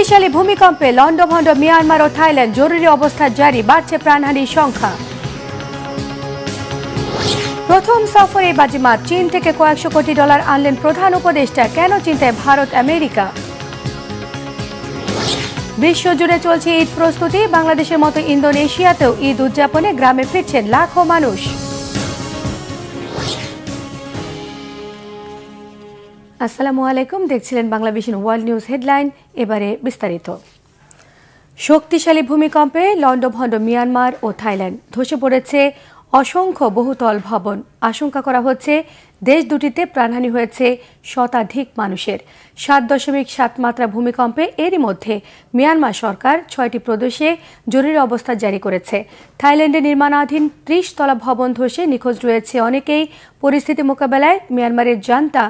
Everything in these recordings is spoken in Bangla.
শক্তিশালী ভূমিকম্পে লন্ডভন্ড মিয়ানমার ও থাইল্যান্ড, জরুরি অবস্থা জারি, বাড়ছে প্রাণহানির সংখ্যা। প্রথম সফরে বাজিমাত, চীন থেকে কয়েকশো কোটি ডলার আনলেন প্রধান উপদেষ্টা, কেন চিন্তায় ভারত আমেরিকা? বিশ্বজুড়ে চলছে ঈদ প্রস্তুতি, বাংলাদেশের মতো ইন্দোনেশিয়াতেও ঈদ উদযাপনে গ্রামে ফিরছেন লাখো মানুষ। আসসালামু আলাইকুম, দেখছিলেন বাংলাভিশন ওয়ার্ল্ড নিউজ হেডলাইন। এবারে বিস্তারিত। শক্তিশালী ভূমিকম্পে লন্ডভন্ড মিয়ানমার ও থাইল্যান্ড, ধসে পড়েছে অসংখ্য বহুতল ভবন। আশঙ্কা করা হচ্ছে দেশ দুটিতে প্রাণহানি হয়েছে শতাধিক মানুষের। 7.7 মাত্রা ভূমিকম্পে এরই মধ্যে মিয়ানমার সরকার 6টি প্রদেশে জরুরি অবস্থা জারি করেছে। থাইল্যান্ডে নির্মাণাধীন 30 তলা ভবন ধসে নিখোঁজ রয়েছে অনেকেই। পরিস্থিতি মোকাবেলায় মিয়ানমারের জান্তা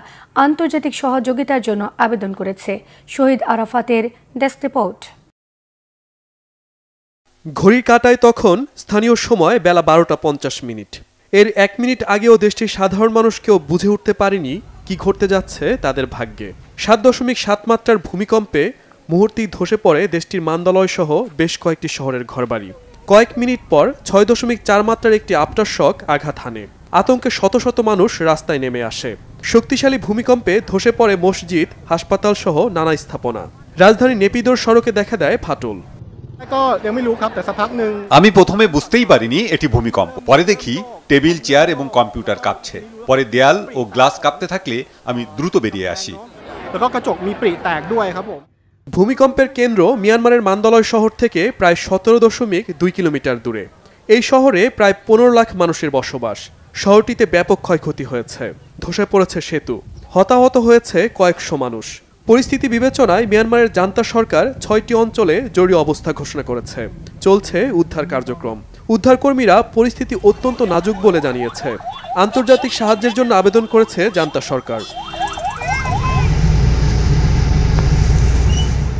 আন্তর্জাতিক সহযোগিতার জন্য আবেদন করেছে। শহীদ আরাফাতের ডেস্ক রিপোর্ট। ঘড়ির কাঁটায় তখন স্থানীয় সময় বেলা 12:50। এর 1 মিনিট আগেও দেশটির সাধারণ মানুষ কেউ বুঝে উঠতে পারেনি কি ঘটতে যাচ্ছে তাদের ভাগ্যে। 7.7 মাত্রার ভূমিকম্পে মুহূর্তেই ধসে পড়ে দেশটির মান্দালয় সহ বেশ কয়েকটি শহরের ঘরবাড়ি। কয়েক মিনিট পর 6.4 মাত্রার একটি আফটার শক আঘাত হানে। আতঙ্কে শত শত মানুষ রাস্তায় নেমে আসে। শক্তিশালী ভূমিকম্পে ধসে পড়ে মসজিদ, হাসপাতাল সহ নানা স্থাপনা। রাজধানী নেপিদোর সড়কে দেখা দেয় ফাটল। আমি প্রথমে বুঝতেই পারিনি এটি ভূমিকম্প। পরে দেখি টেবিল, চেয়ার এবং কম্পিউটার কাঁপছে। পরে দেয়াল ও গ্লাস কাঁপতে থাকলে আমি দ্রুত বেরিয়ে আসি। ভূমিকম্পের কেন্দ্র মিয়ানমারের মান্দালয় শহর থেকে প্রায় 17.2 কিলোমিটার দূরে। এই শহরে প্রায় 15 লাখ মানুষের বসবাস। শহরটিতে ব্যাপক ক্ষয়ক্ষতি হয়েছে, ধসে পড়েছে সেতু, হতাহত হয়েছে কয়েকশো মানুষ। পরিস্থিতি বিবেচনায় মিয়ানমারের জান্তা সরকার 6টি অঞ্চলে জরুরি অবস্থা ঘোষণা করেছে। চলছে উদ্ধার কার্যক্রম। উদ্ধারকর্মীরা পরিস্থিতি অত্যন্ত নাজুক বলে জানিয়েছে। আন্তর্জাতিক সাহায্যের জন্য আবেদন করেছে জান্তা সরকার।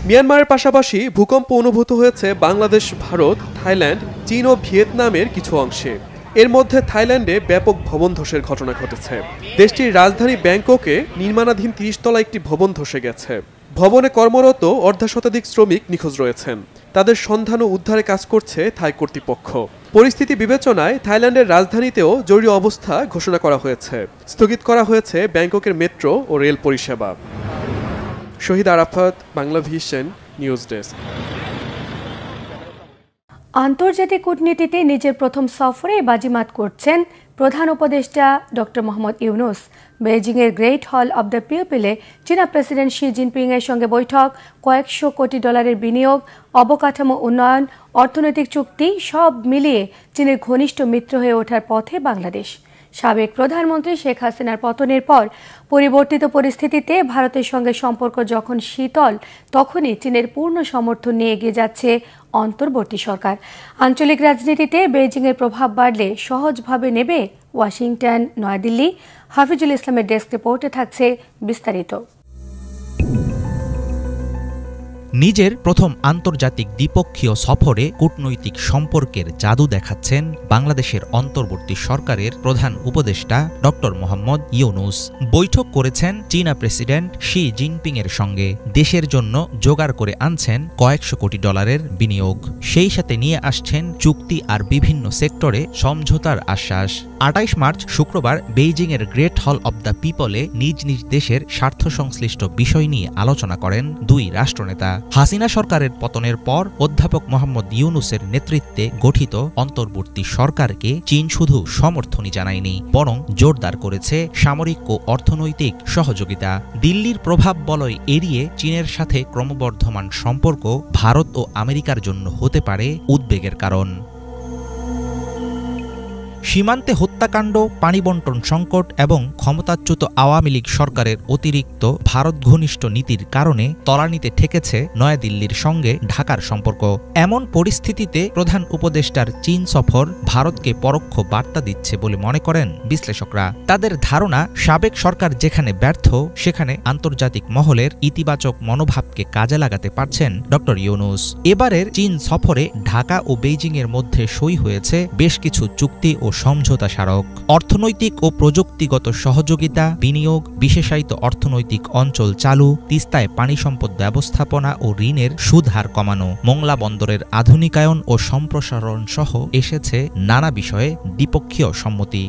মিয়ানমারের পাশাপাশি ভূকম্প অনুভূত হয়েছে বাংলাদেশ, ভারত, থাইল্যান্ড, চীন ও ভিয়েতনামের কিছু অংশে। এর মধ্যে থাইল্যান্ডে ব্যাপক ভবন ধসের ঘটনা ঘটেছে। দেশটির রাজধানী ব্যাংককে নির্মাণাধীন 30 তলা একটি ভবন ধসে গেছে। ভবনে কর্মরত অর্ধশতাধিক শ্রমিক নিখোঁজ রয়েছেন। তাদের সন্ধান ও উদ্ধারে কাজ করছে থাই কর্তৃপক্ষ। পরিস্থিতি বিবেচনায় থাইল্যান্ডের রাজধানীতেও জরুরি অবস্থা ঘোষণা করা হয়েছে। স্থগিত করা হয়েছে ব্যাংককের মেট্রো ও রেল পরিষেবা। শহীদ আরাফাত, বাংলাভিশন নিউজ ডেস্ক। আন্তর্জাতিক কূটনীতিতে নিজের প্রথম সফরে বাজিমাত করছেন প্রধান উপদেষ্টা ডক্টর মোহাম্মদ ইউনুস। বেইজিংয়ের গ্রেট হল অব দ্য পিপলে চীনা প্রেসিডেন্ট শি জিনপিং এর সঙ্গে বৈঠক, কয়েকশো কোটি ডলারের বিনিয়োগ, অবকাঠামো উন্নয়ন, অর্থনৈতিক চুক্তি সব মিলিয়ে চীনের ঘনিষ্ঠ মিত্র হয়ে ওঠার পথে বাংলাদেশ। সাবেক প্রধানমন্ত্রী শেখ হাসিনার পতনের পর পরিবর্তিত পরিস্থিতিতে ভারতের সঙ্গে সম্পর্ক যখন শীতল, তখনই চীনের পূর্ণ সমর্থন নিয়ে এগিয়ে যাচ্ছে অন্তর্বর্তী সরকার। আঞ্চলিক রাজনীতিতে বেইজিংয়ের প্রভাব বাড়লে সহজভাবে নেবে ওয়াশিংটন, নয়াদিল্লি। হাফিজুল ইসলামের ডেস্ক রিপোর্টে থাকছে বিস্তারিত। নিজের প্রথম আন্তর্জাতিক দ্বিপক্ষীয় সফরে কূটনৈতিক সম্পর্কের জাদু দেখাচ্ছেন বাংলাদেশের অন্তর্বর্তী সরকারের প্রধান উপদেষ্টা ডক্টর মোহাম্মদ ইউনুস। বৈঠক করেছেন চীনা প্রেসিডেন্ট শি জিনপিং এর সঙ্গে। দেশের জন্য জোগাড় করে আনছেন কয়েকশো কোটি ডলারের বিনিয়োগ। সেই সাথে নিয়ে আসছেন চুক্তি আর বিভিন্ন সেক্টরে সমঝোতার আশ্বাস। 28 মার্চ শুক্রবার বেইজিংয়ের গ্রেট হল অব দ্য পিপলে নিজ নিজ দেশের স্বার্থ সংশ্লিষ্ট বিষয় নিয়ে আলোচনা করেন দুই রাষ্ট্রনেতা। হাসিনা সরকারের পতনের পর অধ্যাপক মোহাম্মদ ইউনুসের নেতৃত্বে গঠিত অন্তর্বর্তী সরকারকে চীন শুধু সমর্থনই জানায়নি, বরং জোরদার করেছে সামরিক ও অর্থনৈতিক সহযোগিতা। দিল্লির প্রভাব বলয় এড়িয়ে চীনের সাথে ক্রমবর্ধমান সম্পর্ক ভারত ও আমেরিকার জন্য হতে পারে উদ্বেগের কারণ। সীমান্তে হত্যাকাণ্ড, পানি বন্টন সংকট এবং ক্ষমতাচ্যুত আওয়ামী লীগ সরকারের অতিরিক্ত ভারত ঘনিষ্ঠ নীতির কারণে তলানিতে ঠেকেছে নয়াদিল্লির সঙ্গে ঢাকার সম্পর্ক। এমন পরিস্থিতিতে প্রধান উপদেষ্টার চীন সফর ভারতকে পরোক্ষ বার্তা দিচ্ছে বলে মনে করেন বিশ্লেষকরা। তাদের ধারণা, সাবেক সরকার যেখানে ব্যর্থ, সেখানে আন্তর্জাতিক মহলের ইতিবাচক মনোভাবকে কাজে লাগাতে পারছেন ডক্টর ইউনুস। এবারের চীন সফরে ঢাকা ও বেইজিংয়ের মধ্যে সই হয়েছে বেশ কিছু চুক্তি ও সমঝোতা স্মারক। স্মারক। অর্থনৈতিক ও প্রযুক্তিগত সহযোগিতা, বিনিয়োগ, বিশেষায়িত অর্থনৈতিক অঞ্চল চালু, তিস্তায় পানি সম্পদ ব্যবস্থাপনা ও ঋণের সুদ হার কমানো, মোংলা বন্দরের আধুনিকায়ন ও সম্প্রসারণ সহ এসেছে নানা বিষয়ে দ্বিপক্ষীয় সম্মতি।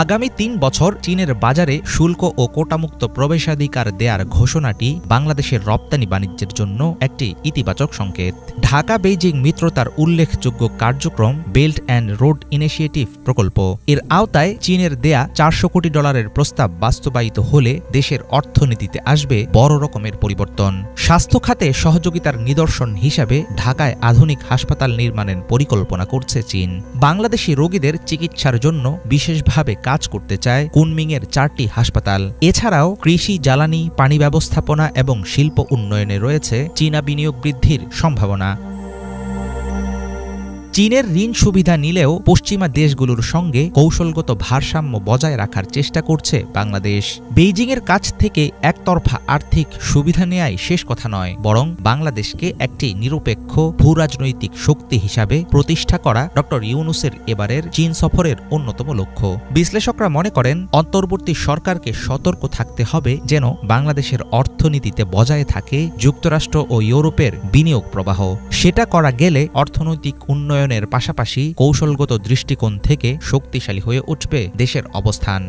আগামী ৩ বছর চীনের বাজারে শুল্ক ও কোটামুক্ত প্রবেশাধিকার দেয়ার ঘোষণাটি বাংলাদেশের রপ্তানি বাণিজ্যের জন্য একটি ইতিবাচক সংকেত। ঢাকা বেইজিং মিত্রতার উল্লেখযোগ্য কার্যক্রম বেল্ট অ্যান্ড রোড ইনিশিয়েটিভ প্রকল্প এর আওতায় চীনের দেয়া $400 কোটি প্রস্তাব বাস্তবায়িত হলে দেশের অর্থনীতিতে আসবে বড় রকমের পরিবর্তন। স্বাস্থ্য খাতে সহযোগিতার নিদর্শন হিসাবে ঢাকায় আধুনিক হাসপাতাল নির্মাণের পরিকল্পনা করছে চীন। বাংলাদেশি রোগীদের চিকিৎসার জন্য বিশেষভাবে কাজ করতে চায় কুনমিংয়ের 4টি হাসপাতাল। এছাড়াও কৃষি, জ্বালানি, পানি ব্যবস্থাপনা এবং শিল্প উন্নয়নে রয়েছে চীনা বিনিয়োগ বৃদ্ধির সম্ভাবনা। চীনের ঋণ সুবিধা নিলেও পশ্চিমা দেশগুলোর সঙ্গে কৌশলগত ভারসাম্য বজায় রাখার চেষ্টা করছে বাংলাদেশ। বেইজিংয়ের কাছ থেকে একতরফা আর্থিক সুবিধা নেয়াই শেষ কথা নয়, বরং বাংলাদেশকে একটি নিরপেক্ষ ভূরাজনৈতিক শক্তি হিসাবে প্রতিষ্ঠা করা ড ইউনূসের এবারের চীন সফরের অন্যতম লক্ষ্য। বিশ্লেষকরা মনে করেন, অন্তর্বর্তী সরকারকে সতর্ক থাকতে হবে যেন বাংলাদেশের অর্থনীতিতে বজায় থাকে যুক্তরাষ্ট্র ও ইউরোপের বিনিয়োগ প্রবাহ। সেটা করা গেলে অর্থনৈতিক উন্নয়নের পাশাপাশি কৌশলগত দৃষ্টিকোণ থেকে শক্তিশালী হয়ে উঠবে দেশের অবস্থান।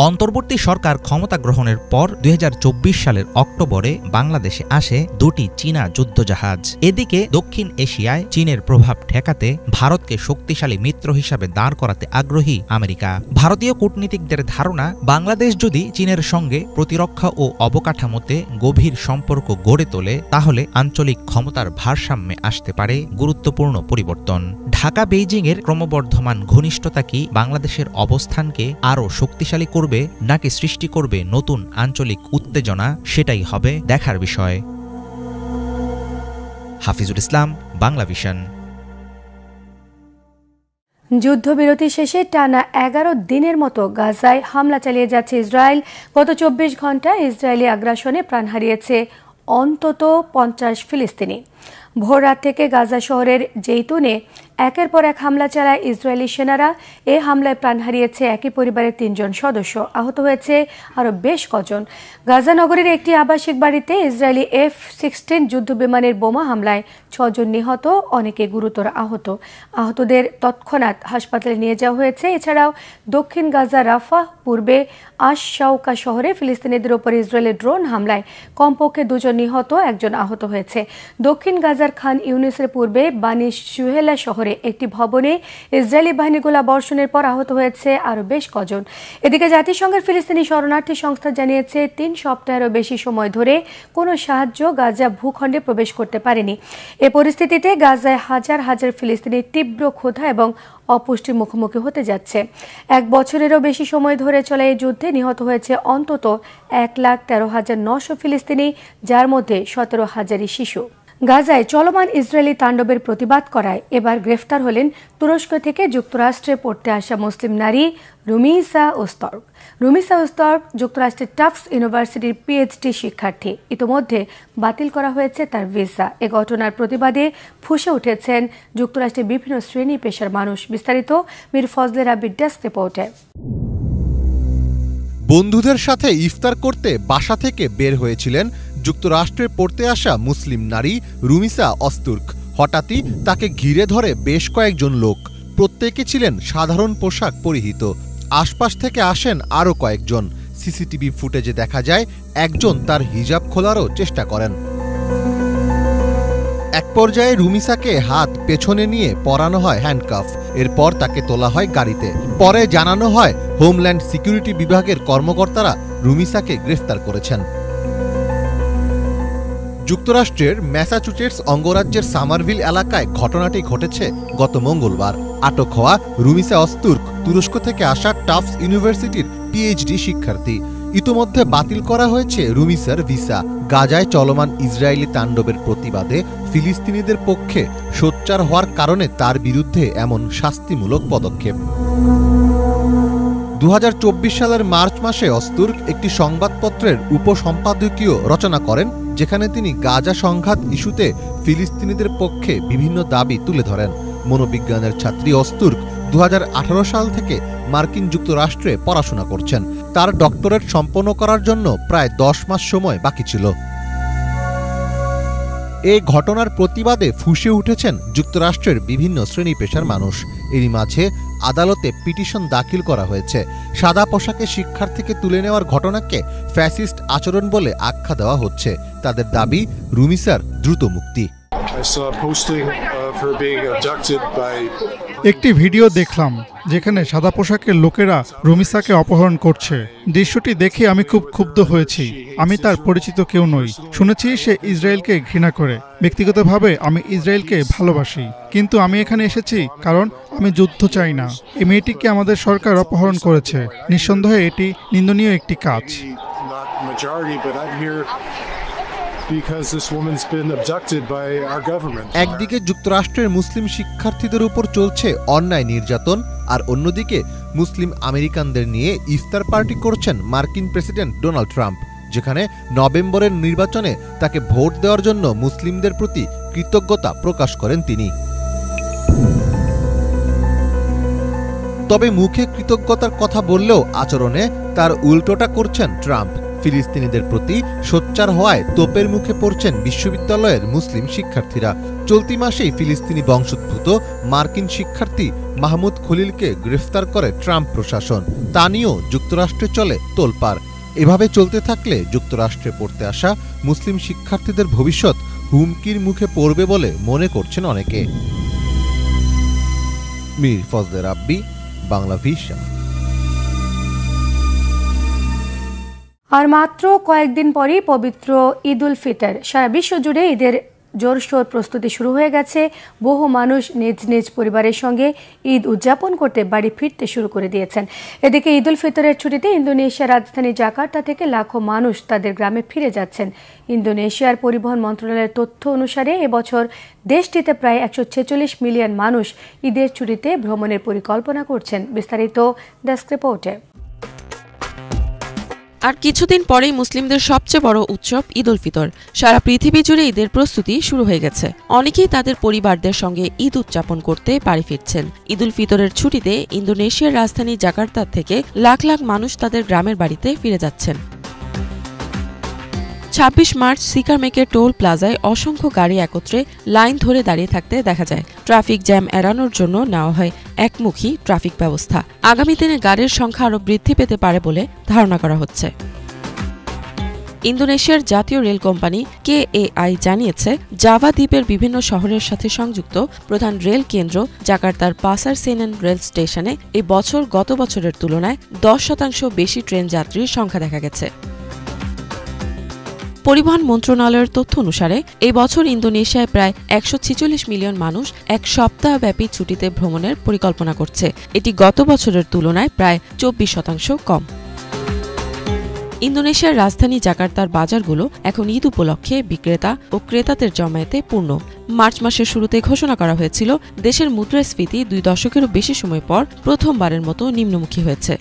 অন্তর্বর্তী সরকার ক্ষমতা গ্রহণের পর 2024 সালের অক্টোবরে বাংলাদেশে আসে 2টি চীনা যুদ্ধজাহাজ। এদিকে দক্ষিণ এশিয়ায় চীনের প্রভাব ঠেকাতে ভারতকে শক্তিশালী মিত্র হিসাবে দাঁড় করাতে আগ্রহী আমেরিকা। ভারতীয় কূটনীতিকদের ধারণা, বাংলাদেশ যদি চীনের সঙ্গে প্রতিরক্ষা ও অবকাঠামোতে গভীর সম্পর্ক গড়ে তোলে তাহলে আঞ্চলিক ক্ষমতার ভারসাম্যে আসতে পারে গুরুত্বপূর্ণ পরিবর্তন। ঢাকা বেইজিংয়ের ক্রমবর্ধমান ঘনিষ্ঠতা কি বাংলাদেশের অবস্থানকে আরও শক্তিশালী করবে নাকি সৃষ্টি করবে নতুন আঞ্চলিক উত্তেজনা, সেটাই হবে দেখার বিষয়। হাফিজুল ইসলাম, বাংলা ভিশন। যুদ্ধবিরতি শেষে টানা 11 দিনের মতো গাজায় হামলা চালিয়ে যাচ্ছে ইসরায়েল। গত 24 ঘণ্টায় ইসরায়েলি আগ্রাসনে প্রাণ হারিয়েছে অন্তত 50 ফিলিস্তিনি। ভোররাত থেকে গাজা শহরের জেইতুনে একের পর এক হামলা চালায় ইসরায়েলি সেনারা। এ হামলায় প্রাণ হারিয়েছে একই পরিবারের 3 জন সদস্য, আহত হয়েছে আরও বেশ কজন। গাজা নগরীর একটি আবাসিক বাড়িতে ইসরায়েলি F-16 যুদ্ধবিমানের বোমা হামলায় 6 জন নিহত, অনেকে গুরুতর আহত। আহতদের তৎক্ষণাৎ হাসপাতালে নিয়ে যাওয়া হয়েছে। এছাড়াও দক্ষিণ গাজা রাফাহ, পূর্বে আশ-শাউকা শহরে ফিলিস্তিনিদের ওপর ইসরায়েলের ড্রোন হামলায় কমপক্ষে 2 জন নিহত, 1 জন আহত হয়েছে। দক্ষিণ গাজার খান ইউনিসের পূর্বে বানি সুহেলা শহরে একটি ভবনে ইসরায়েলি বাহিনী গোলা বর্ষণের পর আহত হয়েছে আরও বেশ কজন। এদিকে জাতিসংঘের ফিলিস্তিনি শরণার্থী সংস্থা জানিয়েছে 3 সপ্তাহেরও বেশি সময় ধরে কোনো সাহায্য গাজা ভূখণ্ডে প্রবেশ করতে পারেনি। এ পরিস্থিতিতে গাজায় হাজার হাজার ফিলিস্তিনি তীব্র ক্ষুধা এবং অপুষ্টির মুখোমুখি হতে যাচ্ছে। 1 বছরেরও বেশি সময় ধরে চলা এই যুদ্ধে নিহত হয়েছে অন্তত 1,13,900 ফিলিস্তিনি, যার মধ্যে 17,000ই শিশু। গাজায় চলমান ইসরায়েলি তাণ্ডবের প্রতিবাদ করায় এবার গ্রেফতার হলেন তুরস্ক থেকে যুক্তরাষ্ট্রে পড়তে আসা মুসলিম নারী রুমিসা ওস্তর্ক। রুমিসা ওস্তর্ক যুক্তরাষ্ট্রের টাফটস ইউনিভার্সিটির PhD শিক্ষার্থী। ইতোমধ্যে বাতিল করা হয়েছে তার ভিসা। এ ঘটনার প্রতিবাদে ফুঁসে উঠেছেন যুক্তরাষ্ট্রের বিভিন্ন শ্রেণী পেশার মানুষ। বিস্তারিত মীর ফজলে রাব্বির ডেস্ক রিপোর্টে। বন্ধুদের সাথে ইফতার করতে বাসা থেকে বের হয়েছিলেন যুক্তরাষ্ট্রে পড়তে আসা মুসলিম নারী রুমিসা ওস্তর্ক। হঠাৎই তাকে ঘিরে ধরে বেশ কয়েকজন লোক। প্রত্যেকে ছিলেন সাধারণ পোশাক পরিহিত। আশপাশ থেকে আসেন আরও কয়েকজন। সিসিটিভি ফুটেজে দেখা যায় একজন তার হিজাব খোলারও চেষ্টা করেন। এক পর্যায়ে রুমিসাকে হাত পেছনে নিয়ে পরানো হয় হ্যান্ডকাফ। এরপর তাকে তোলা হয় গাড়িতে। পরে জানানো হয় হোমল্যান্ড সিকিউরিটি বিভাগের কর্মকর্তারা রুমিসাকে গ্রেফতার করেছেন। যুক্তরাষ্ট্রের ম্যাসাচুসেটস অঙ্গরাজ্যের সামারভিল এলাকায় ঘটনাটি ঘটেছে গত মঙ্গলবার। আটক হওয়া রুমিসা ওস্তর্ক তুরস্ক থেকে আসা টাফটস ইউনিভার্সিটির PhD শিক্ষার্থী। ইতোমধ্যে বাতিল করা হয়েছে রুমিসার ভিসা। গাজায় চলমান ইসরায়েলি তাণ্ডবের প্রতিবাদে ফিলিস্তিনিদের পক্ষে সোচ্চার হওয়ার কারণে তার বিরুদ্ধে এমন শাস্তিমূলক পদক্ষেপ। 2024 সালের মার্চ মাসে ওস্তর্ক একটি সংবাদপত্রের উপসম্পাদকীয় রচনা করেন, যেখানে তিনি গাজা সংঘাত ইস্যুতে ফিলিস্তিনিদের পক্ষে বিভিন্ন দাবি তুলে ধরেন। মনোবিজ্ঞানের ছাত্রী অস্তুর্ক 2018 সাল থেকে মার্কিন যুক্তরাষ্ট্রে পড়াশোনা করছেন। তার ডক্টরেট সম্পন্ন করার জন্য প্রায় 10 মাস সময় বাকি ছিল। এই ঘটনার প্রতিবাদে ফুঁসে উঠেছেন যুক্তরাষ্ট্রের বিভিন্ন শ্রেণী পেশার মানুষ। এরই মাঝে আদালতে পিটিশন দাখিল করা হয়েছে। সাদা পোশাকে শিক্ষার্থীকে তুলে নেওয়ার ঘটনাকে ফ্যাসিস্ট আচরণ বলে আখ্যা দেওয়া হচ্ছে। তাদের দাবি রুমিসার দ্রুত মুক্তি। একটি ভিডিও দেখলাম যেখানে সাদা পোশাকের লোকেরা রুমিসাকে অপহরণ করছে। দৃশ্যটি দেখে আমি খুব ক্ষুব্ধ হয়েছি। আমি তার পরিচিত কেউ নই। শুনেছি সে ইসরায়েলকে ঘৃণা করে। ব্যক্তিগতভাবে আমি ইসরায়েলকে ভালোবাসি, কিন্তু আমি এখানে এসেছি কারণ আমি যুদ্ধ চাই না। এই মেয়েটিকে আমাদের সরকার অপহরণ করেছে। নিঃসন্দেহে এটি নিন্দনীয় একটি কাজ। একদিকে যুক্তরাষ্ট্রের মুসলিম শিক্ষার্থীদের উপর চলছে অন্যায় নির্যাতন, আর অন্যদিকে মুসলিম আমেরিকানদের নিয়ে ইফতার পার্টি করছেন মার্কিন প্রেসিডেন্ট ডোনাল্ড ট্রাম্প, যেখানে নভেম্বরের নির্বাচনে তাকে ভোট দেওয়ার জন্য মুসলিমদের প্রতি কৃতজ্ঞতা প্রকাশ করেন তিনি। তবে মুখে কৃতজ্ঞতার কথা বললেও আচরণে তার উল্টোটা করছেন ট্রাম্প। ফিলিস্তিনিদের প্রতি সোচ্চার হওয়ায় তোপের মুখে পড়ছেন বিশ্ববিদ্যালয়ের মুসলিম শিক্ষার্থীরা। চলতি মাসেই ফিলিস্তিনি বংশোদ্ভূত মার্কিন শিক্ষার্থী মাহমুদ খলিলকে গ্রেফতার করে ট্রাম্প প্রশাসন। তা নিয়েও যুক্তরাষ্ট্রে চলে তোলপাড়। এভাবে চলতে থাকলে যুক্তরাষ্ট্রে পড়তে আসা মুসলিম শিক্ষার্থীদের ভবিষ্যৎ হুমকির মুখে পড়বে বলে মনে করছেন অনেকে। মীর ফজলে রাব্বি, বাংলা ভিশন। আর মাত্র কয়েকদিন পরই পবিত্র ঈদ উল ফিতর। সারা বিশ্ব জুড়ে ঈদের জোরশোর প্রস্তুতি শুরু হয়ে গেছে। বহু মানুষ নিজ নিজ পরিবারের সঙ্গে ঈদ উদযাপন করতে বাড়ি ফিরতে শুরু করে দিয়েছেন। এদিকে ঈদ উল ফিতরের ছুটিতে ইন্দোনেশিয়ার রাজধানী জাকার্তা থেকে লাখো মানুষ তাদের গ্রামে ফিরে যাচ্ছেন। ইন্দোনেশিয়ার পরিবহন মন্ত্রণালয়ের তথ্য অনুসারে এবছর দেশটিতে প্রায় 146 মিলিয়ন মানুষ ঈদের ছুটিতে ভ্রমণের পরিকল্পনা করছেন। বিস্তারিত ডেস্ক রিপোর্টে। আর কিছুদিন পরেই মুসলিমদের সবচেয়ে বড় উৎসব ঈদ উল ফিতর। সারা পৃথিবী জুড়ে ঈদের প্রস্তুতি শুরু হয়ে গেছে। অনেকেই তাদের পরিবারদের সঙ্গে ঈদ উদযাপন করতে বাড়ি ফিরছেন। ঈদ উল ফিতরের ছুটিতে ইন্দোনেশিয়ার রাজধানী জাকার্তা থেকে লাখ লাখ মানুষ তাদের গ্রামের বাড়িতে ফিরে যাচ্ছেন। 26 মার্চ সিকারমেকের টোল প্লাজায় অসংখ্য গাড়ি একত্রে লাইন ধরে দাঁড়িয়ে থাকতে দেখা যায়। ট্রাফিক জ্যাম এড়ানোর জন্য নেওয়া হয় একমুখী ট্রাফিক ব্যবস্থা। আগামী দিনে গাড়ির সংখ্যা আরও বৃদ্ধি পেতে পারে বলে ধারণা করা হচ্ছে। ইন্দোনেশিয়ার জাতীয় রেল কোম্পানি KAI জানিয়েছে, জাভা দ্বীপের বিভিন্ন শহরের সাথে সংযুক্ত প্রধান রেল কেন্দ্র জাকার্তার পাসার সেনেন রেল স্টেশনে এই বছর গত বছরের তুলনায় 10% বেশি ট্রেন যাত্রীর সংখ্যা দেখা গেছে। পরিবহন মন্ত্রণালয়ের তথ্য অনুসারে এই বছর ইন্দোনেশিয়ায় প্রায় 146 মিলিয়ন মানুষ এক সপ্তাহব্যাপী ছুটিতে ভ্রমণের পরিকল্পনা করছে। এটি গত বছরের তুলনায় প্রায় 24% কম। ইন্দোনেশিয়ার রাজধানী জাকার্তার বাজারগুলো এখন ঈদ উপলক্ষে বিক্রেতা ও ক্রেতাদের জমায়েতে পূর্ণ। মার্চ মাসের শুরুতে ঘোষণা করা হয়েছিল দেশের মুদ্রাস্ফীতি 2 দশকেরও বেশি সময় পর প্রথমবারের মতো নিম্নমুখী হয়েছে।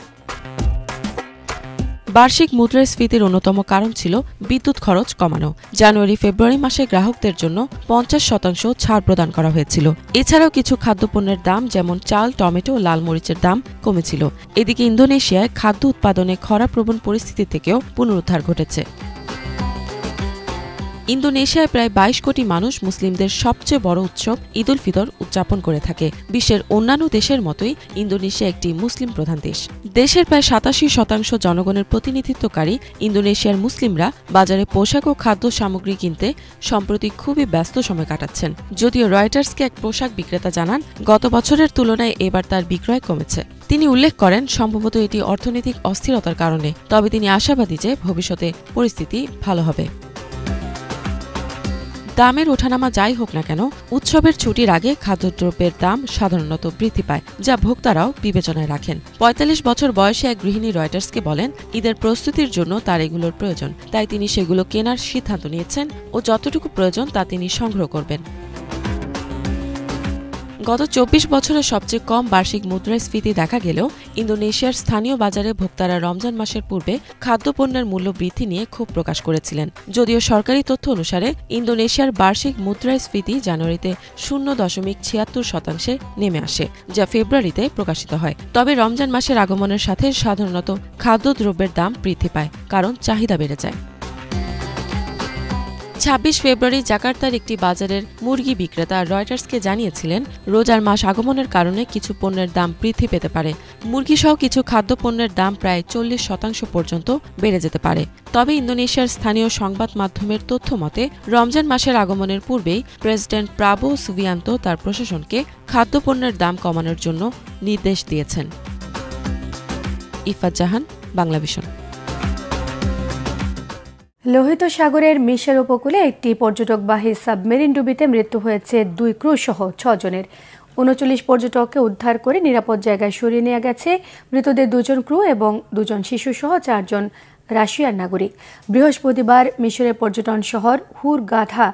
বার্ষিক মুদ্রাস্ফীতির অন্যতম কারণ ছিল বিদ্যুৎ খরচ কমানো। জানুয়ারি ফেব্রুয়ারি মাসে গ্রাহকদের জন্য 50% ছাড় প্রদান করা হয়েছিল। এছাড়াও কিছু খাদ্যপণ্যের দাম যেমন চাল, টমেটো ও লাল মরিচের দাম কমেছিল। এদিকে ইন্দোনেশিয়ায় খাদ্য উৎপাদনে খরাপ্রবণ পরিস্থিতি থেকেও পুনরুদ্ধার ঘটেছে। ইন্দোনেশিয়ায় প্রায় 22 কোটি মানুষ মুসলিমদের সবচেয়ে বড় উৎসব ঈদ উল ফিতর উদযাপন করে থাকে। বিশ্বের অন্যান্য দেশের মতোই ইন্দোনেশিয়া একটি মুসলিম প্রধান দেশ। দেশের প্রায় 87% জনগণের প্রতিনিধিত্বকারী ইন্দোনেশিয়ার মুসলিমরা বাজারে পোশাক ও খাদ্য সামগ্রী কিনতে সম্প্রতি খুবই ব্যস্ত সময় কাটাচ্ছেন। যদিও রয়টার্সকে এক পোশাক বিক্রেতা জানান, গত বছরের তুলনায় এবার তার বিক্রয় কমেছে। তিনি উল্লেখ করেন, সম্ভবত এটি অর্থনৈতিক অস্থিরতার কারণে, তবে তিনি আশাবাদী যে ভবিষ্যতে পরিস্থিতি ভালো হবে। দামের ওঠানামা যাই হোক না কেন, উৎসবের ছুটির আগে খাদ্যদ্রব্যের দাম সাধারণত বৃদ্ধি পায়, যা ভোক্তারাও বিবেচনায় রাখেন। 45 বছর বয়সী এক গৃহিণী রয়টার্সকে বলেন, ঈদের প্রস্তুতির জন্য তার এগুলোর প্রয়োজন, তাই তিনি সেগুলো কেনার সিদ্ধান্ত নিয়েছেন ও যতটুকু প্রয়োজন তা তিনি সংগ্রহ করবেন। গত ২৪ বছরে সবচেয়ে কম বার্ষিক মুদ্রাস্ফীতি দেখা গেলেও ইন্দোনেশিয়ার স্থানীয় বাজারে ভোক্তারা রমজান মাসের পূর্বে খাদ্যপণ্যের মূল্য বৃদ্ধি নিয়ে ক্ষোভ প্রকাশ করেছিলেন। যদিও সরকারি তথ্য অনুসারে ইন্দোনেশিয়ার বার্ষিক মুদ্রাস্ফীতি জানুয়ারিতে 0.76% নেমে আসে, যা ফেব্রুয়ারিতে প্রকাশিত হয়। তবে রমজান মাসের আগমনের সাথে সাধারণত খাদ্যদ্রব্যের দাম বৃদ্ধি পায়, কারণ চাহিদা বেড়ে যায়। ২৬ ফেব্রুয়ারি জাকার্তার একটি বাজারের মুরগি বিক্রেতা রয়টার্সকে জানিয়েছিলেন, রোজার মাস আগমনের কারণে কিছু পণ্যের দাম বৃদ্ধি পেতে পারে। মুরগিসহ কিছু খাদ্যপণ্যের দাম প্রায় 40% পর্যন্ত বেড়ে যেতে পারে। তবে ইন্দোনেশিয়ার স্থানীয় সংবাদ মাধ্যমের তথ্য মতে রমজান মাসের আগমনের পূর্বেই প্রেসিডেন্ট প্রাবোও সুবিয়ান্তো তার প্রশাসনকে খাদ্যপণ্যের দাম কমানোর জন্য নির্দেশ দিয়েছেন। ইফাত জাহান, বাংলাভিশন। লোহিত সাগরের মিশর উপকূলে একটি পর্যটকবাহী সাবমেরিন ডুবিতে মৃত্যু হয়েছে 2 ক্রু সহ 6 জনের। 39 পর্যটককে উদ্ধার করে নিরাপদ জায়গায় সরিয়ে নেওয়া গেছে। মৃতদের 2 জন ক্রু এবং 2 জন শিশু সহ 4 জন রাশিয়ার নাগরিক। বৃহস্পতিবার মিশরের পর্যটন শহর হুরগাধা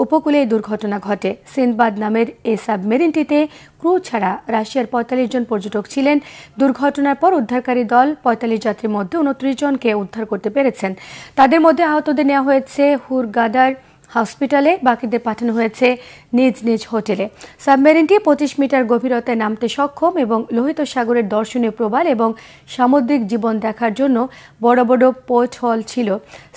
উপকূলে এই দুর্ঘটনা ঘটে। সিনবাদ নামের এই সাবমেরিনটিতে ক্রু ছাড়া রাশিয়ার 45 জন পর্যটক ছিলেন। দুর্ঘটনার পর উদ্ধারকারী দল 45 যাত্রীর মধ্যে 29 জনকে উদ্ধার করতে পেরেছেন। তাদের মধ্যে আহতদের নেওয়া হয়েছে হুরগাদার হসপিটালে, বাকিদের পাঠানো হয়েছে নিজ নিজ হোটেলে। সাবমেরিনটি 25 মিটার গভীরতায় নামতে সক্ষম এবং লোহিত সাগরের দর্শনীয় প্রবাল এবং সামুদ্রিক জীবন দেখার জন্য বড় বড় পোর্ট হল ছিল।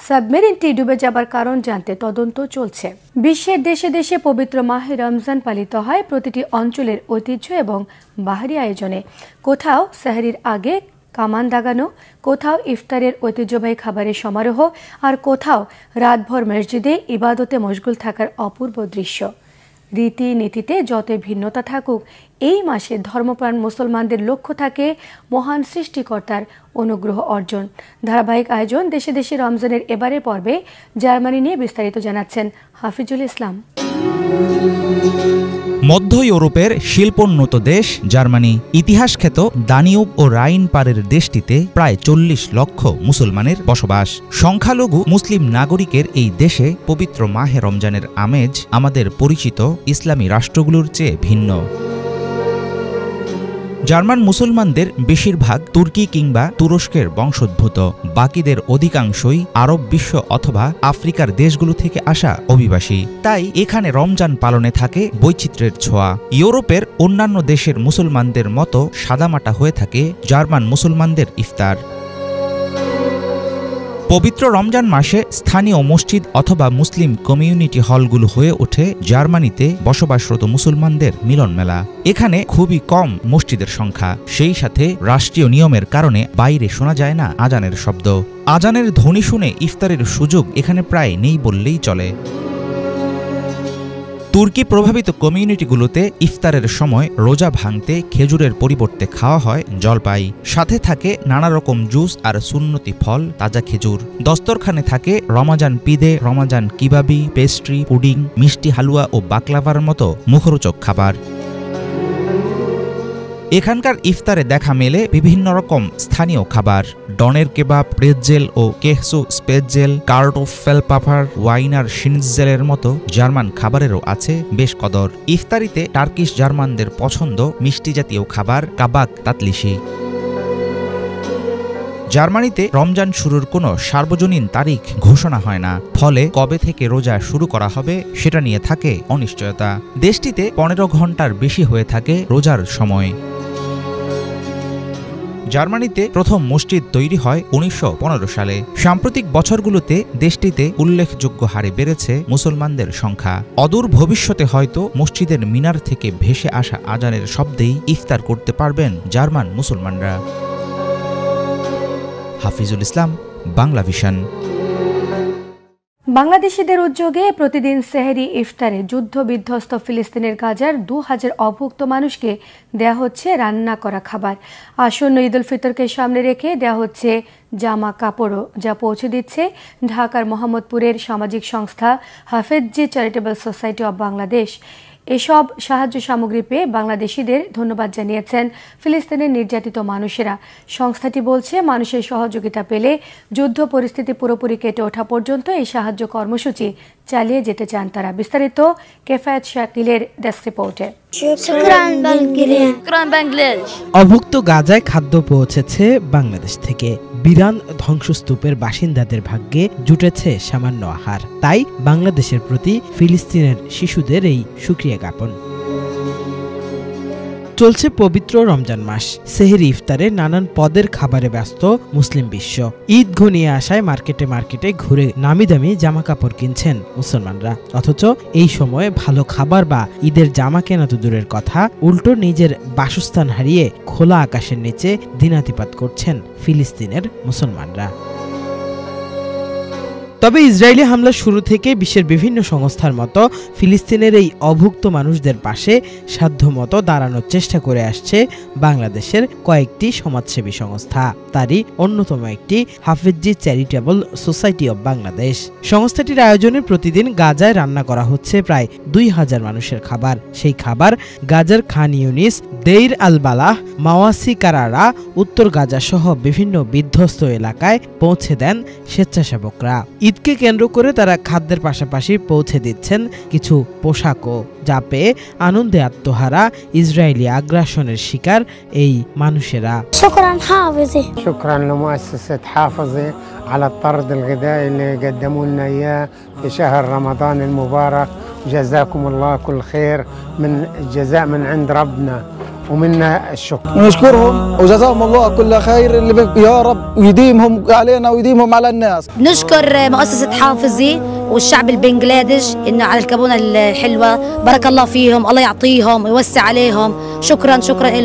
সাবমেরিনটি ডুবে যাবার কারণ জানতে তদন্ত চলছে। বিশ্বের দেশে দেশে পবিত্র মাহে রমজান পালিত হয় প্রতিটি অঞ্চলের ঐতিহ্য এবং বাহারি আয়োজনে। কোথাও সেহরির আগে কামান দাগানো, কোথাও ইফতারের ঐতিহ্যবাহী খাবারের সমারোহ, আর কোথাও রাতভর মসজিদে ইবাদতে মশগুল থাকার অপূর্ব দৃশ্য। রীতিনীতিতে যতই ভিন্নতা থাকুক, এই মাসে ধর্মপ্রাণ মুসলমানদের লক্ষ্য থাকে মহান সৃষ্টিকর্তার অনুগ্রহ অর্জন। ধারাবাহিক আয়োজন দেশে দেশে রমজানের এবারের পর্বে জার্মানি নিয়ে বিস্তারিত জানাচ্ছেন হাফিজুল ইসলাম। মধ্য ইউরোপের শিল্পোন্নত দেশ জার্মানি। ইতিহাসখ্যাত দানিউব ও রাইন পারের দেশটিতে প্রায় 40 লক্ষ মুসলমানের বসবাস। সংখ্যালঘু মুসলিম নাগরিকের এই দেশে পবিত্র মাহে রমজানের আমেজ আমাদের পরিচিত ইসলামী রাষ্ট্রগুলোর চেয়ে ভিন্ন। জার্মান মুসলমানদের বেশিরভাগ তুর্কি কিংবা তুরস্কের বংশোদ্ভূত, বাকিদের অধিকাংশই আরব বিশ্ব অথবা আফ্রিকার দেশগুলো থেকে আসা অভিবাসী। তাই এখানে রমজান পালনে থাকে বৈচিত্র্যের ছোঁয়া। ইউরোপের অন্যান্য দেশের মুসলমানদের মতো সাদামাটা হয়ে থাকে জার্মান মুসলমানদের ইফতার। পবিত্র রমজান মাসে স্থানীয় মসজিদ অথবা মুসলিম কমিউনিটি হলগুলো হয়ে ওঠে জার্মানিতে বসবাসরত মুসলমানদের মিলন মেলা। এখানে খুবই কম মসজিদের সংখ্যা, সেই সাথে রাষ্ট্রীয় নিয়মের কারণে বাইরে শোনা যায় না আজানের শব্দ। আজানের ধ্বনি শুনে ইফতারের সুযোগ এখানে প্রায় নেই বললেই চলে। তুর্কি প্রভাবিত কমিউনিটিগুলোতে ইফতারের সময় রোজা ভাঙতে খেজুরের পরিবর্তে খাওয়া হয় জলপাই, সাথে থাকে নানা রকম জুস আর সুন্নতি ফল, তাজা খেজুর। দস্তরখানে থাকে রমাজান পিদে, রমাজান কিবাবি, পেস্ট্রি, পুডিং, মিষ্টি হালুয়া ও বাকলাভার মতো মুখরোচক খাবার। এখানকার ইফতারে দেখা মেলে বিভিন্ন রকম স্থানীয় খাবার: ডনের কেবাব, প্রেটজেল ও কেহসু স্পেটজেল, কার্টোফেলপাফার, ওয়াইনার শিনজেলের মতো জার্মান খাবারেরও আছে বেশ কদর। ইফতারিতে টার্কিশ জার্মানদের পছন্দ মিষ্টি জাতীয় খাবার কাবাক তাতলিশি। জার্মানিতে রমজান শুরুর কোনো সার্বজনীন তারিখ ঘোষণা হয় না, ফলে কবে থেকে রোজা শুরু করা হবে সেটা নিয়ে থাকে অনিশ্চয়তা। দেশটিতে 15 ঘন্টার বেশি হয়ে থাকে রোজার সময়। জার্মানিতে প্রথম মসজিদ তৈরি হয় 1915 সালে। সাম্প্রতিক বছরগুলোতে দেশটিতে উল্লেখযোগ্য হারে বেড়েছে মুসলমানদের সংখ্যা। অদূর ভবিষ্যতে হয়তো মসজিদের মিনার থেকে ভেসে আসা আজানের শব্দেই ইফতার করতে পারবেন জার্মান মুসলমানরা। হাফিজুল ইসলাম, বাংলাভিশন। বাংলাদেশিদের উদ্যোগে প্রতিদিন সেহরি ইফতারে যুদ্ধ বিধ্বস্ত ফিলিস্তিনের গাজার 2000 অভুক্ত মানুষকে দেয়া হচ্ছে রান্না করা খাবার। আসন্ন ঈদ উল ফিতরকে সামনে রেখে দেয়া হচ্ছে জামা কাপড়ও, যা পৌঁছে দিচ্ছে ঢাকার মোহাম্মদপুরের সামাজিক সংস্থা হাফেজজি চ্যারিটেবল সোসাইটি অব বাংলাদেশ। এসব সাহায্য সামগ্রী পেয়ে বাংলাদেশিদের ধন্যবাদ জানিয়েছেন ফিলিস্তিনের নির্যাতিত মানুষেরা। সংস্থাটি বলছে, মানুষের সহযোগিতা পেলে যুদ্ধ পরিস্থিতি পুরোপুরি কেটে ওঠা পর্যন্ত এই সাহায্য কর্মসূচি চালিয়ে যেতে চান তারা। বিস্তারিত কেফায়েত শাকিলের ডেস্ক রিপোর্টে। অভুক্ত গাজায় খাদ্য পৌঁছেছে বাংলাদেশ থেকে। বিরান ধ্বংসস্তূপের বাসিন্দাদের ভাগ্যে জুটেছে সামান্য আহার। তাই বাংলাদেশের প্রতি ফিলিস্তিনের শিশুদের এই শুকরিয়া জ্ঞাপন। চলছে পবিত্র রমজান মাস। সেহরি ইফতারে নানান পদের খাবারে ব্যস্ত মুসলিম বিশ্ব। ঈদ ঘনিয়ে আসায় মার্কেটে মার্কেটে ঘুরে নামি দামি জামা কাপড় কিনছেন মুসলমানরা। অথচ এই সময়ে ভালো খাবার বা ঈদের জামা কেনা তো দূরের কথা, উল্টো নিজের বাসস্থান হারিয়ে খোলা আকাশের নিচে দিনাতিপাত করছেন ফিলিস্তিনের মুসলমানরা। তবে ইসরায়েলি হামলার শুরু থেকে বিশ্বের বিভিন্ন সংস্থার মতো ফিলিস্তিনের এই অভুক্ত মানুষদের পাশে সাধ্যমতো দাঁড়ানোর চেষ্টা করে আসছে বাংলাদেশের কয়েকটি সমাজসেবী সংস্থা। তারই অন্যতম একটি Hafezi charitable society of Bangladesh. সংস্থাটির আয়োজনে প্রতিদিন গাজায় রান্না করা হচ্ছে প্রায় 2000 মানুষের খাবার। সেই খাবার গাজার খান ইউনিস, দেইর আল বালাহ, মাওয়াসি কারারা, উত্তর গাজা সহ বিভিন্ন বিধ্বস্ত এলাকায় পৌঁছে দেন স্বেচ্ছাসেবকরা। ঈদকে কেন্দ্র করে তারা খাদ্যের পাশাপাশি পৌঁছে দিচ্ছেন কিছু পোশাকও, যা পেয়ে আনন্দে আত্মহারা ইসরায়েলি আগ্রাসনের শিকার এই মানুষেরা। شكرا لمؤسسة حافظة على الطرد الغذائي اللي قدموا لنا إياه في شهر رمضان المبارك. جزاكم الله كل خير، من الجزاء من عند ربنا ومنا الشكر. نشكرهم وجزاهم الله كل خير اللي يا رب يديمهم علينا ويديمهم على الناس. نشكر مؤسسة حافظي والشعب البنغلاديش إنه على الكابونة الحلوة، بارك الله فيهم، الله يعطيهم ويوسع عليهم. شكرا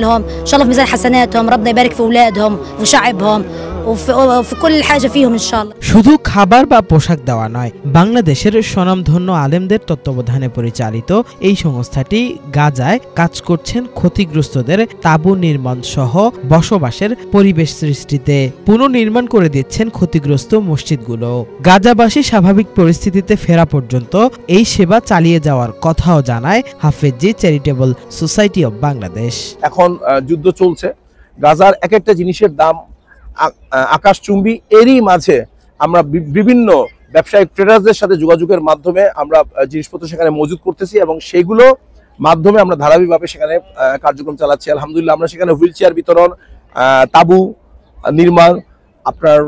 لهم، إن شاء الله في ميزان حسناتهم، ربنا يبارك في أولادهم وشعبهم وفي كل حاجة فيهم إن شاء الله. শুধু খাবার বা পোশাক দেওয়া নয়, বাংলাদেশের স্বনামধন্য আলেমদের তত্ত্বাবধানে পরিচালিত এই সংস্থাটি গাজায় কাজ করছেন ক্ষতিগ্রস্তদের তাঁবু নির্মাণ সহ বসবাসের পরিবেশ সৃষ্টিতে। পুনর্নির্মাণ করে দিচ্ছেন ক্ষতিগ্রস্ত মসজিদগুলো। গাজাবাসী স্বাভাবিক পরিস্থিতিতে ফেরা পর্যন্ত এই সেবা চালিয়ে যাওয়ার কথাও জানায় Hafezi charitable society of Bangladesh. এখন যুদ্ধ চলছে, গাজার এক একটা জিনিসের দাম আকাশচুম্বী। এরই মাঝে আমরা বিভিন্ন ব্যবসায়িক ট্রেডার্সদের সাথে যোগাযোগের মাধ্যমে আমরা জিনিসপত্র সেখানে মজুত করতেছি এবং সেগুলো মাধ্যমে আমরা ধারাবাহিকভাবে সেখানে কার্যক্রম চালাচ্ছি। আলহামদুলিল্লাহ আমরা সেখানে হুইল চেয়ার বিতরণ, তাঁবু নির্মাণ, আপনার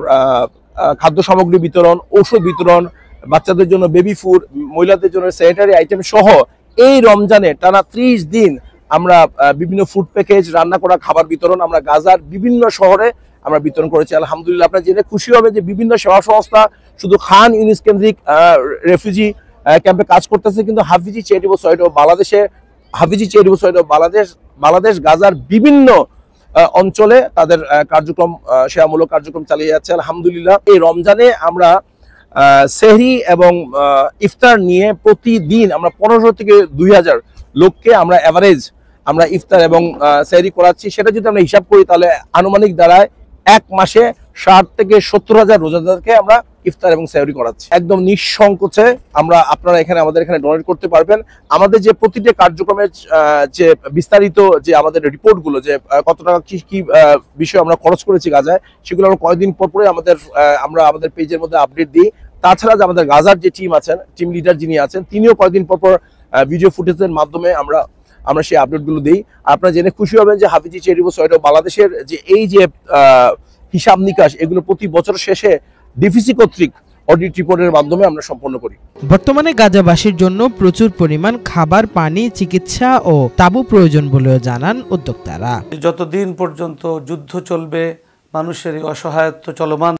খাদ্য সামগ্রী বিতরণ, ঔষধ বিতরণ, বাচ্চাদের জন্য বেবি ফুড, মহিলাদের জন্য স্যানিটারি আইটেম সহ এই রমজানে টানা 30 দিন আমরা বিভিন্ন ফুড প্যাকেজ, রান্না করা খাবার বিতরণ আমরা গাজার বিভিন্ন শহরে আমরা বিতরণ করেছি। আলহামদুলিল্লাহ আপনারা জেনে খুশি হবে যে বিভিন্ন সেবা সংস্থা শুধু খান ইউনিস কেন্দ্রিক রেফিউজি ক্যাম্পে কাজ করতেছে, কিন্তু হাফিজি চ্যারিটেবল সোসাইটি অব বাংলাদেশ গাজার বিভিন্ন অঞ্চলে তাদের কার্যক্রম, সেবামূলক কার্যক্রম চালিয়ে যাচ্ছে। আলহামদুলিল্লাহ এই রমজানে আমরা সেহরি এবং ইফতার নিয়ে প্রতিদিন আমরা 1500 থেকে 2000 লোককে আমরা এভারেজ আমরা ইফতার এবং সেহরি করাচ্ছি। সেটা যদি আমরা হিসাব করি তাহলে আনুমানিক দাঁড়ায় 1 মাসে 60 থেকে 70,000 রোজাদারকে আমরা ইফতার এবং সেহরি করাচ্ছি। একদম নিঃসংকোচে আপনারা আমাদের এখানে ডোনেট করতে পারবেন। আমাদের যে প্রতিটা কার্যক্রমের যে বিস্তারিত যে আমাদের রিপোর্টগুলো, যে কত টাকা কি বিষয় আমরা খরচ করেছি গাজায়, সেগুলো আমরা কয়েকদিন পর পরে আমরা আমাদের পেজের মধ্যে আপডেট দিই। তাছাড়া যে আমাদের গাজার যে টিম আছেন, টিম লিডার যিনি আছেন, তিনিও কয়েকদিন পর পর ভিডিও ফুটেজের মাধ্যমে আমরা সেই আপডেটগুলো দিই। আপনারা জেনে খুশি হবেন যে হাফিজি চ্যারিটেবল সোসাইটি অব বাংলাদেশের যে এই যে হিসাব নিকাশ, এগুলো প্রতি বছর শেষে ডিফিসি কর্তৃক অডিট রিপোর্টের মাধ্যমে আমরা সম্পন্ন করি। বর্তমানে গাজাবাসীর জন্য প্রচুর পরিমাণ খাবার, পানি, চিকিৎসা ও তাঁবু প্রয়োজন বলেও জানান উদ্যোক্তারা। যতদিন পর্যন্ত যুদ্ধ চলবে, মানুষের অসহায়ত্ব চলমান